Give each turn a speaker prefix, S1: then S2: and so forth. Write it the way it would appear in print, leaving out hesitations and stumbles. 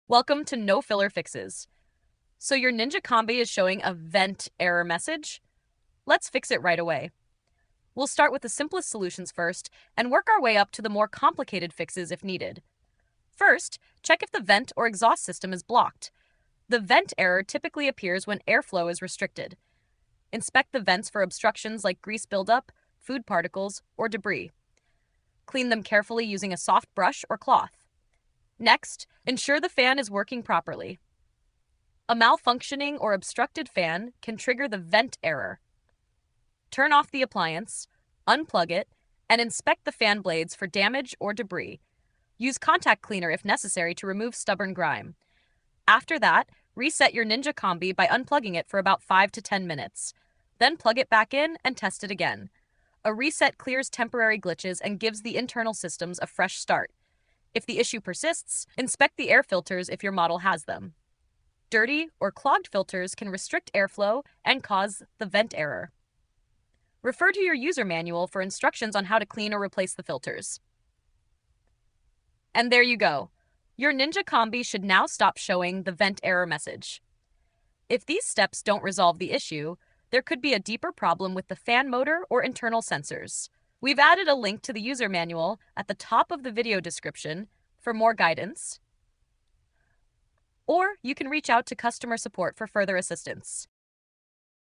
S1: Welcome to No Filler Fixes. So your Ninja Combi is showing a vent error message? Let's fix it right away. We'll start with the simplest solutions first and work our way up to the more complicated fixes if needed. First, check if the vent or exhaust system is blocked. The vent error typically appears when airflow is restricted. Inspect the vents for obstructions like grease buildup, food particles, or debris. Clean them carefully using a soft brush or cloth. Next, ensure the fan is working properly. A malfunctioning or obstructed fan can trigger the vent error. Turn off the appliance, unplug it, and inspect the fan blades for damage or debris. Use contact cleaner if necessary to remove stubborn grime. After that, reset your Ninja Combi by unplugging it for about 5 to 10 minutes. Then plug it back in and test it again. A reset clears temporary glitches and gives the internal systems a fresh start. If the issue persists, inspect the air filters if your model has them. Dirty or clogged filters can restrict airflow and cause the vent error. Refer to your user manual for instructions on how to clean or replace the filters. And there you go. Your Ninja Combi should now stop showing the vent error message. If these steps don't resolve the issue, there could be a deeper problem with the fan motor or internal sensors. We've added a link to the user manual at the top of the video description for more guidance, or you can reach out to customer support for further assistance.